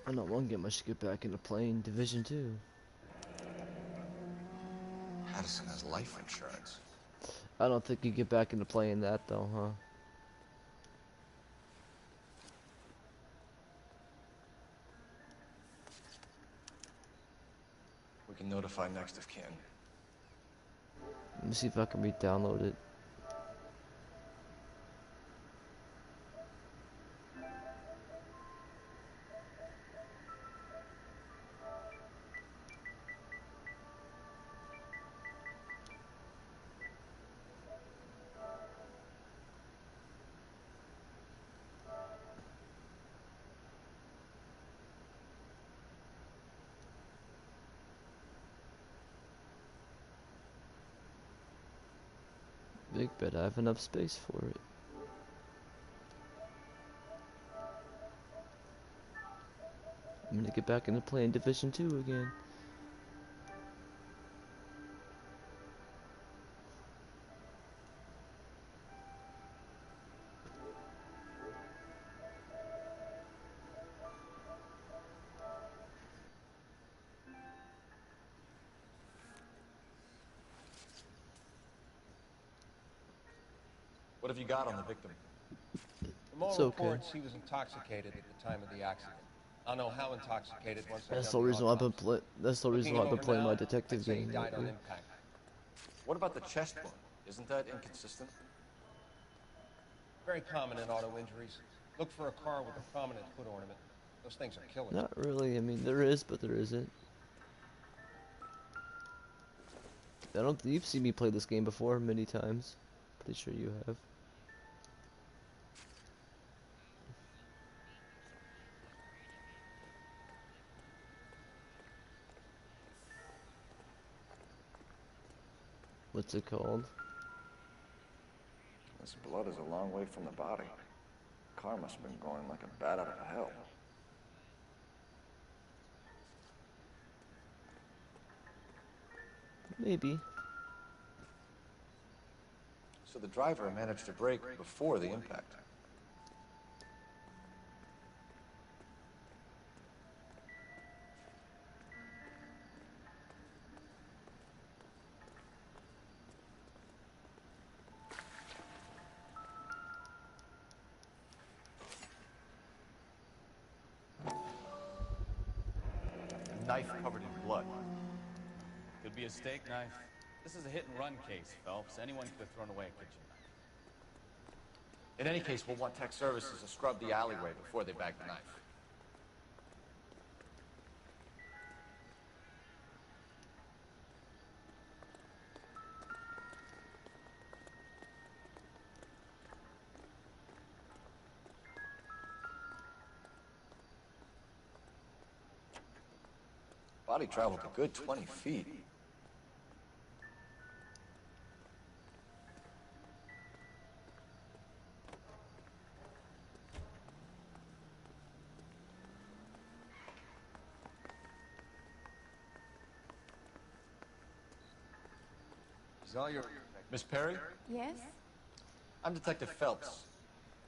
I don't want to get much to get back into playing Division 2. Addison has life insurance. I don't think you get back into playing that though, huh? We can notify next of kin. Let me see if I can re-download it. Big bet I have enough space for it. I'm gonna get back into playing Division 2 again. What have you got on the victim? From It's all okay. reports, he was intoxicated at the time of the accident. I'll know how intoxicated once I've That's done the the reason why I've been autopsy. That's the reason Looking why him I've been over playing my now, I'd detective say he game died on lately. impact. What about the chest wound? Isn't that inconsistent? Very common in auto injuries. Look for a car with a prominent foot ornament. Those things are killers. Not really. I mean, there is, but there isn't. I don't. You've seen me play this game before many times. Pretty sure you have. What's it called? This blood is a long way from the body. The car must have been going like a bat out of hell. Maybe. So the driver managed to brake before the impact. A knife covered in blood. Could be a steak knife. This is a hit-and-run case, Phelps. Anyone could have thrown away a kitchen knife. In any case, we'll want tech services to scrub the alleyway before they bag the knife. Body traveled a good 20 feet. Is all your... Miss Perry? Yes? I'm Detective Phelps.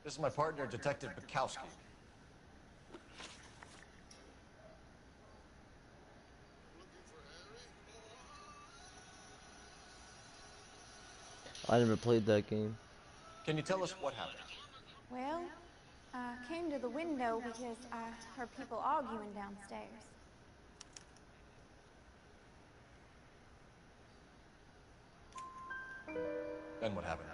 This is my partner, Detective Bukowski. I never played that game. Can you tell us what happened? Well, I came to the window because I heard people arguing downstairs. Then what happened?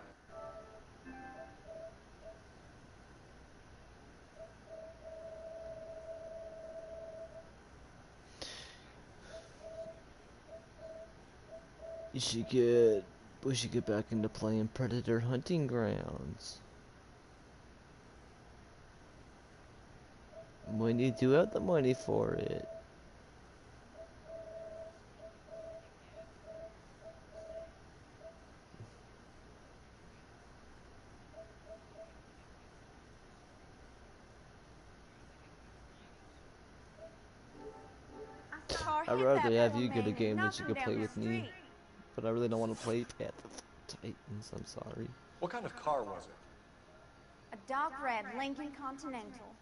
We should get back into playing Predator Hunting Grounds. When you do have the money for it. I saw her I'd hit rather that have poor you get a man and game that knock you him could play down the with me. street. But I really don't want to play Path of Titans, I'm sorry. What kind of car was it? A dark red Lincoln Continental.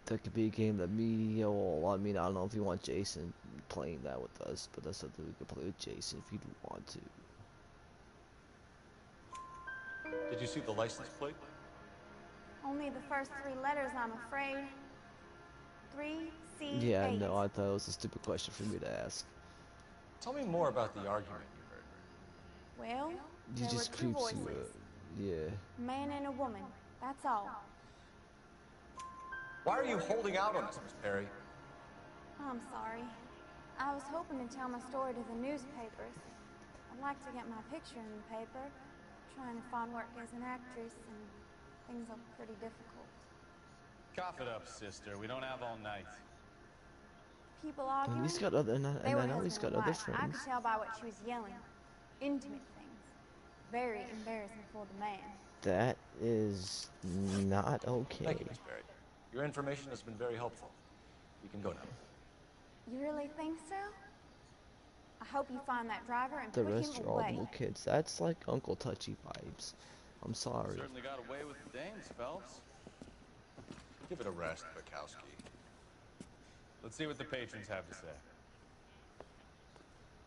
That could be a game that me, well, I mean, I don't know if you want Jason playing that with us, but that's something we could play with Jason if you'd want to. Did you see the license plate? Only the first 3 letters, I'm afraid. 3C8. Yeah, no, I thought it was a stupid question for me to ask. Tell me more about the argument you heard. Well, You there just were 2 creeps voices. you up. Yeah. A man and a woman. That's all. Why are you holding out on us, Miss Perry? I'm sorry. I was hoping to tell my story to the newspapers. I'd like to get my picture in the paper. Trying to find work as an actress, and things are pretty difficult. Cough it up, sister. We don't have all night. People arguing. And he's got other, and They I were know he's husband got and other wife. I friends. could tell by what she was yelling. Intimate things. Very embarrassing for the man. That is not okay. Thank you, Miss Perry. Your information has been very helpful. You can go now. You really think so? I hope you find that driver and The put rest him are all away. little kids. That's like Uncle Touchy vibes. I'm sorry. Certainly got away with the dames, Phelps. Give it a rest, Bukowski. Let's see what the patrons have to say.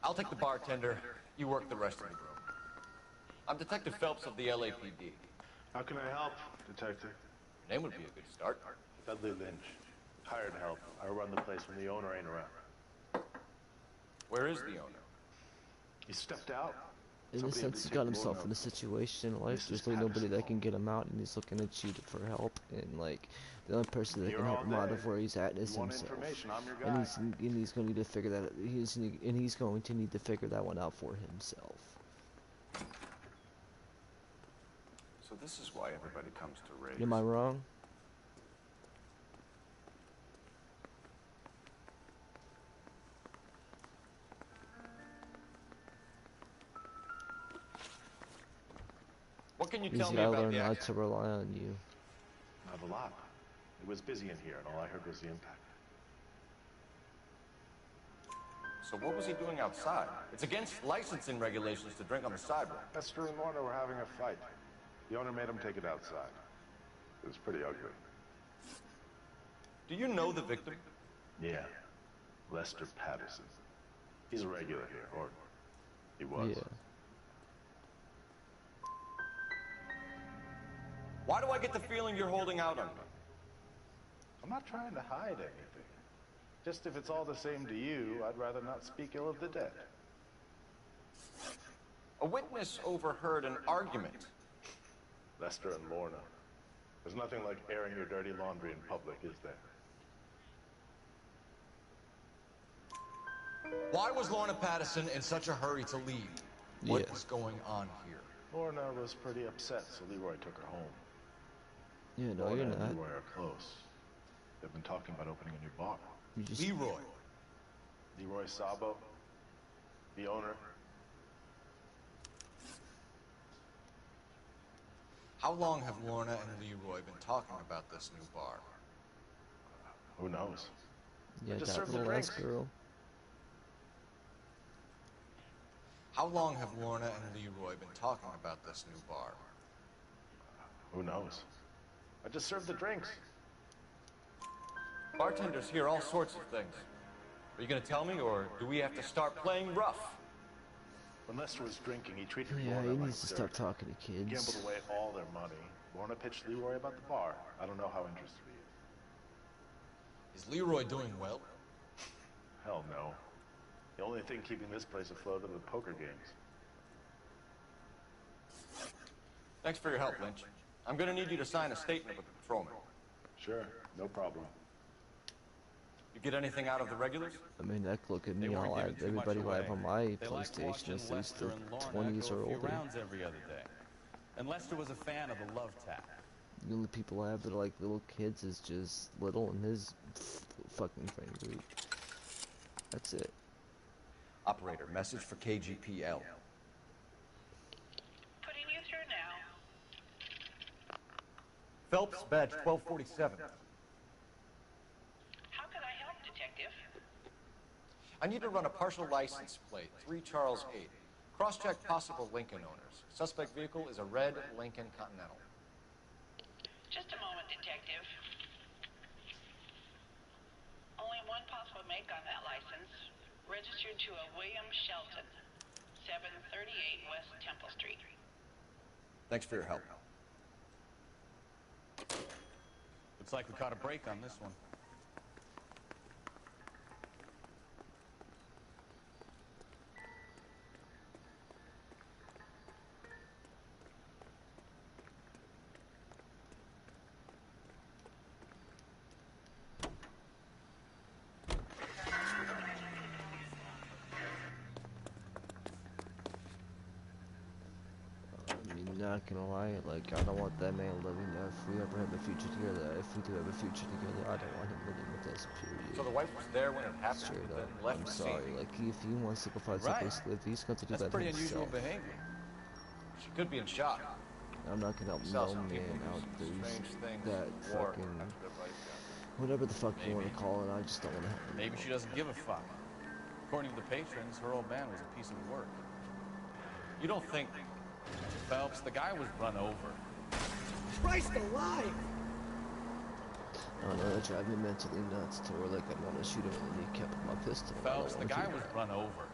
I'll take the bartender. You work the rest of the room. I'm Detective Phelps of the LAPD. How can I help, Detective? Your name would be a good start. Dudley Lynch. Hired help. I run the place when the owner ain't around. Where is the owner? He stepped out. In a Somebody sense, he had to got take himself Lorna. in a situation in life. Mrs. There's really nobody that Patterson. can get him out, and he's looking at you for help. And like, the only person that Here can help all him out day. of where he's at is You want himself. information? I'm your guy. And he's going to need to figure that. He's going to need to figure that one out for himself. So this is why everybody comes to raise. Am I wrong? What can you He's tell me got to about learn the not accident? to rely on you. Not a lot. It was busy in here, and all I heard was the impact. So what was he doing outside? It's against licensing regulations to drink on the sidewalk. Lester and Lorna were having a fight. The owner made him take it outside. It was pretty ugly. Do you know the victim? Yeah. Lester Patterson. He's a regular here, or he was. Yeah. Why do I get the feeling you're holding out on me? I'm not trying to hide anything. Just if it's all the same to you, I'd rather not speak ill of the dead. A witness overheard an argument. Lester and Lorna. There's nothing like airing your dirty laundry in public, is there? Why was Lorna Patterson in such a hurry to leave? What Yeah. was going on here? Lorna was pretty upset, so Leroy took her home. Yeah, no, Lorna you're and not. Leroy are close. They've been talking about opening a new bar. You just Leroy. Leroy Sabo, the owner. How long have Lorna and Leroy been talking about this new bar? Who knows? yeah, just that serve the little ass drinks. girl. How long have Lorna and Leroy been talking about this new bar? Who knows? I just served the drinks. Bartenders hear all sorts of things. Are you gonna tell me, or do we have to start playing rough? When Lester was drinking, he treated Yeah, Lorna he like needs to dirt. stop talking to He kids. gambled away all their money. Lorna pitched Leroy about the bar. I don't know how interested he is. Is Leroy doing well? Hell no. The only thing keeping this place afloat are the poker games. Thanks for your help, Lynch. I'm gonna need you to sign a statement with the patrolman. Sure, no problem. You get anything out of the regulars? I mean, heck, look at They me. weren't All giving too everybody much who I away. have on my They liked PlayStation watching is at least Lester the and Lorna 20s go or a few older. rounds every other day. And Lester was a fan of the love tap. The only people I have that are like little kids is just Little and his fucking friend group. That's it. Operator, message for KGPL. Putting you through now. Phelps, badge 1247. How can I help, Detective? I need to run a partial license plate, 3 Charles 8. Cross-check possible Lincoln owners. Suspect vehicle is a red Lincoln Continental. Just a moment, Detective. make on that license. Registered to a William Shelton, 738 West Temple Street. Thanks for your help. Looks like we caught a break on this one. Not gonna lie, like, I don't want that man living if we ever have a future together. If we do have a future together, I don't want him living with us, period. So the wife was there when it happened, Straight but up, then left I'm the sorry. scene. Like, if he wants to go find Right. someplace to live, he's going to do That's that pretty unusual himself. behavior. She could be in shock. I'm not gonna help We saw no some people man do out some there strange things that in the war fucking, after their wife got whatever the fuck you want Maybe. to call it, I just don't want to help him. Maybe she doesn't give a fuck. According to the patrons, her old man was a piece of work. You don't think Phelps, the guy was run over. Christ alive! I don't know, that drives me mentally nuts to where, like, I want to shoot him in the kneecap with my pistol. I Phelps, don't the wanna guy do was that. run over.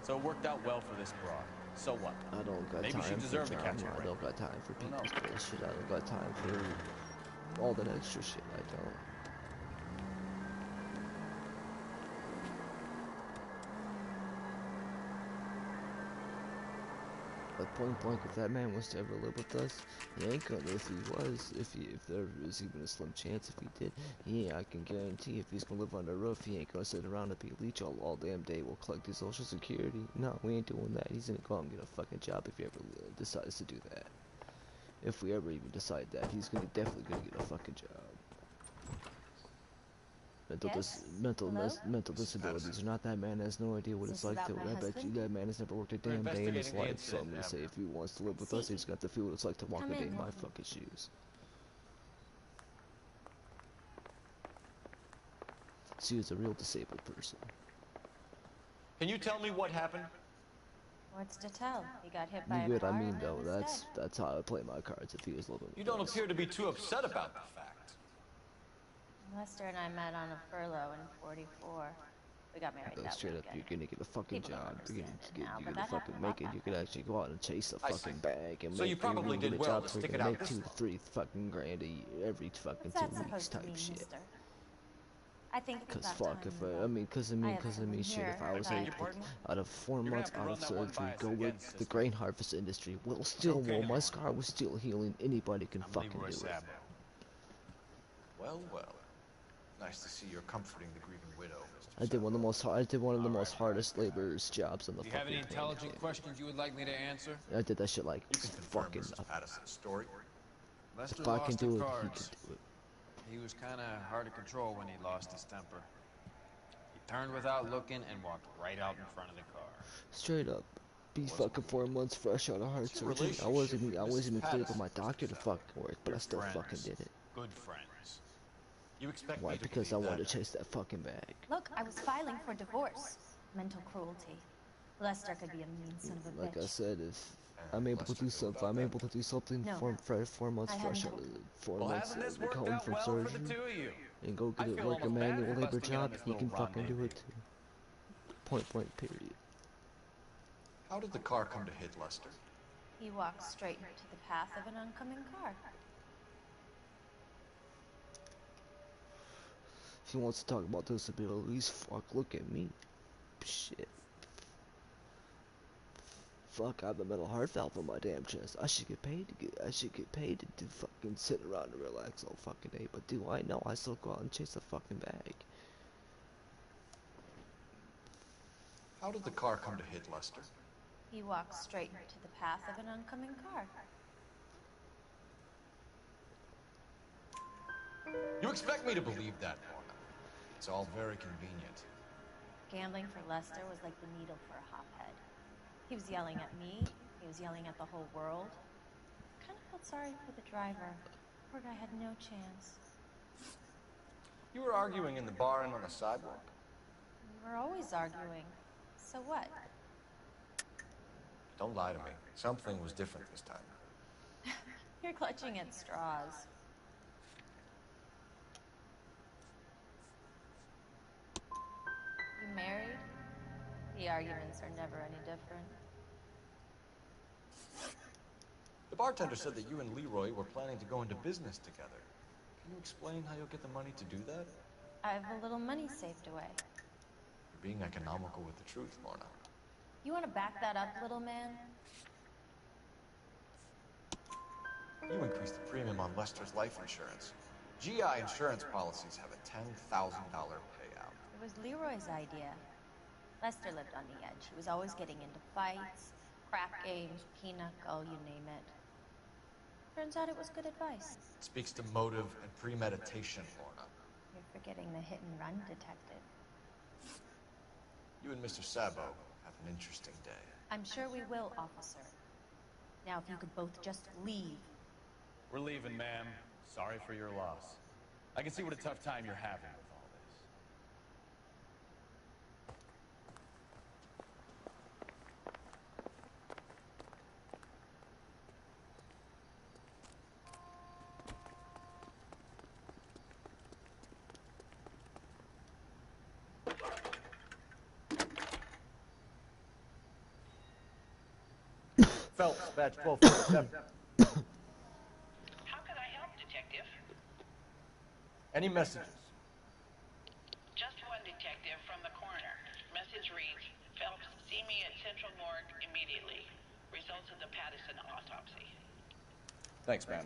So it worked out well for this broad. So what? I don't got Maybe time she for deserved to drama. catch a I break. don't got time for Who knows? people's bullshit. I don't got time for all that extra shit. I don't. But point blank, if that man was to ever live with us, he ain't gonna. If he was, if there was even a slim chance, if he did, yeah, I can guarantee if he's gonna live on the roof, he ain't gonna sit around and be a leech all damn day. We'll collect his social security. No, we ain't doing that. He's gonna go out and get a fucking job if he ever decides to do that. If we ever even decide that, he's definitely gonna get a fucking job. Yes? Mental Hello? mental disabilities are not. That man has no idea what Is it's this like to. about my I bet you husband? that man has never worked a We're damn day in his investigating the life. So I'm incident, gonna say Abner. if he wants to live with us, See? he's got to feel what it's like to walk Come a day in, in my Nathan. fucking shoes. She is a real disabled person. Can you tell me what happened? What's to tell? He got hit by You a good? I car mean, and though, was that's dead. how I play my cards. If he was living with You don't us. appear to be too upset about the fact. Lester and I met on a furlough in '44. We got married Like, that straight up, weekend. you're gonna get a fucking People don't job. You're understand it gonna now, you're but gonna that fucking happened a make it. lot You back could then. actually go out and chase a I fucking see. bag and So you make. You're probably gonna get did a well job to where stick you're it gonna out make this 2 long. 3 fucking grand a year, every fucking What's 2 that weeks supposed to type mean, shit. mister? I think it's Cause about fuck, time if you I go. mean, cause I mean, shit. If I was Beg able your to, pardon? out of 4 You're gonna months have to out run of that one surgery, by us go again, with the sister. grain harvest industry, well, still, okay, while my everyone. scar was still healing, anybody can I'm fucking Leroy do it. Sabo. Well, well. Nice to see you're comforting the grieving widow, Mr. I did one of the most Sabo. I did one of the All most right. hardest laborers jobs on the Do you have any fucking intelligent planet. questions you would like me to answer? I did that shit like You can confirm fucking. Mrs. Patterson's story. Lester If I can lost do the it, he cards. can do it. He was kind of hard to control when he lost his temper. He turned without looking and walked right out in front of the car. Straight up. Be fucking 4 months fresh out of heart What's your surgery. I relationship with wasn't even Mrs. cleared by my Patterson, doctor to Mr. fucking work, but I You're still friends. fucking did it. Good friends. You expect Why? me to Because I believe wanted that? to chase that fucking bag. Look, I was filing for divorce. Mental cruelty. Lester could be a mean son of a Like bitch. I said, if And I'm able to Lester do knew something, about I'm that? able to do something No. for 4 months I fresh hadn't out told of 4 Well, months hasn't this worked recovering out from well for the surgery two of you? and go I get feel work a almost bad manual for labor busting in on job, this he little can fucking do rendezvous. it too. Point blank, period. How did the car come to hit Lester? He walked straight into the path of an oncoming car. If he wants to talk about disabilities, fuck, look at me. Shit. Fuck, I have a metal heart valve on my damn chest. I should get paid to do fucking sit around and relax all fucking day. But do I know I still go out and chase a fucking bag? How did the car come to hit Lester? He walked straight into the path of an oncoming car. You expect me to believe that, Lorna? It's all very convenient. Gambling for Lester was like the needle for a hophead. He was yelling at me. He was yelling at the whole world. Kind of felt sorry for the driver. Poor guy had no chance. You were arguing in the bar and on the sidewalk. We were always arguing. So what? Don't lie to me. Something was different this time. You're clutching at straws. Married? The arguments are never any different. The bartender said that you and Leroy were planning to go into business together. Can you explain how you'll get the money to do that? I have a little money saved away. You're being economical with the truth, Lorna. You want to back that up, little man? You increased the premium on Lester's life insurance. GI insurance policies have a $10,000 payout. It was Leroy's idea. Lester lived on the edge. He was always getting into fights, crack games, pinochle, you name it. Turns out it was good advice. It speaks to motive and premeditation, Lorna. You're forgetting the hit-and-run detective. You and Mr. Sabo have an interesting day. I'm sure we will, officer. Now, if you could both just leave. We're leaving, ma'am. Sorry for your loss. I can see what a tough time you're having with all this. Phelps, badge 1247. How can I help, Detective? Any messages? Just one detective from the coroner. Message reads, Phelps, see me at Central Morgue immediately. Results of the Pattison autopsy. Thanks, ma'am.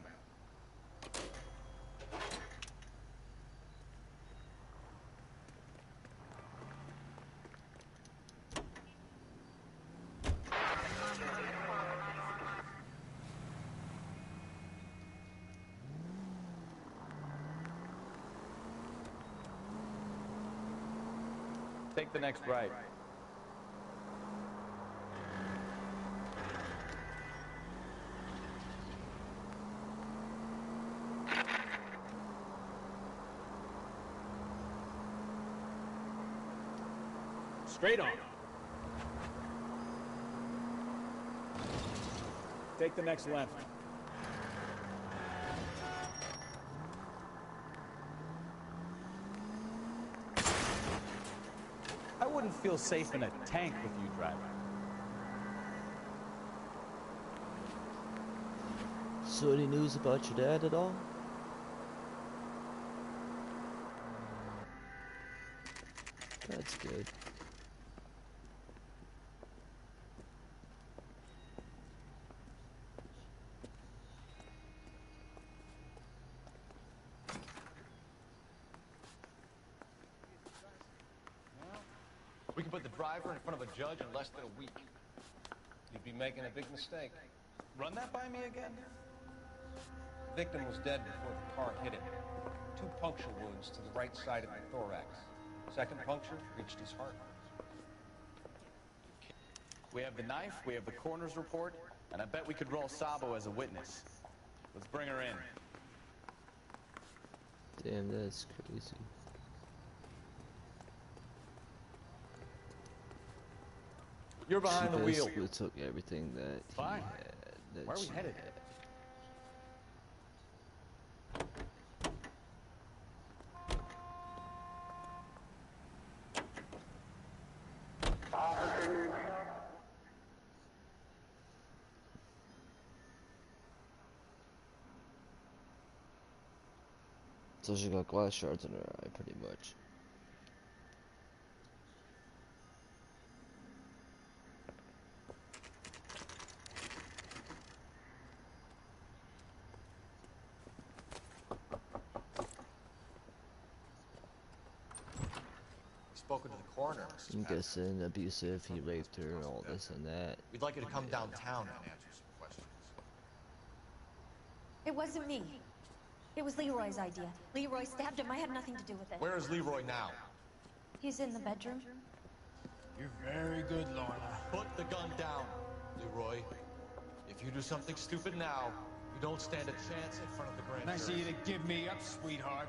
Take the next right. Straight on. Take the next left. I wouldn't feel safe in a tank with you driving. So any news about your dad at all? That's good. We can put the driver in front of a judge in less than a week. You'd be making a big mistake. Run that by me again? The victim was dead before the car hit him. 2 puncture wounds to the right side of the thorax. Second puncture reached his heart. We have the knife, we have the coroner's report, and I bet we could roll Sabo as a witness. Let's bring her in. Damn, that's crazy. You're behind the wheel. She basically took everything that Fine. he had. That Where are we she headed? had. So she got glass shards in her eye, pretty much. Spoken to the coroner, Mrs. I'm Patterson. guessing abusive, he raped her, all this and that. We'd like you to come downtown and answer some questions. It wasn't me. It was Leroy's idea. Leroy stabbed him. I had nothing to do with it. Where is Leroy now? He's in the bedroom. You're very good, Lorna. Put the gun down, Leroy. If you do something stupid now, you don't stand a chance in front of the grand Nice of jury. you to give me up, sweetheart.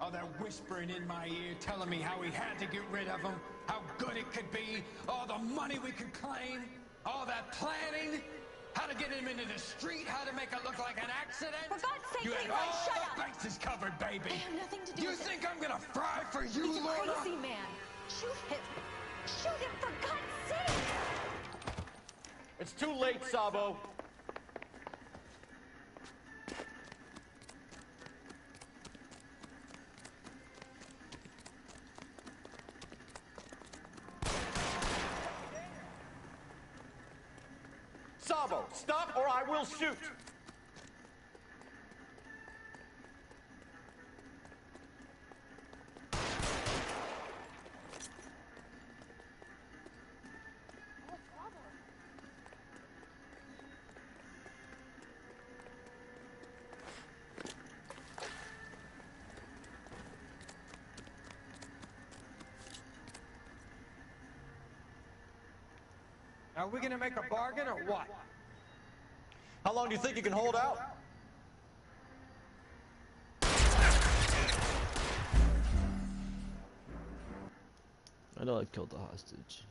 All that whispering in my ear, telling me how we had to get rid of him, how good it could be, all the money we could claim, all that planning, how to get him into the street, how to make it look like an accident. For God's sake, You had Leroy, all shut the up! bases covered, baby. I have nothing to do You with it. think I'm gonna fry for you, He's Lorna? crazy, man. Shoot him. Shoot him, for God's sake! It's too late, Sabo. Sabo, stop or I will shoot! Are we gonna make a bargain or what? How long do you think you can hold out? I know I killed the hostage.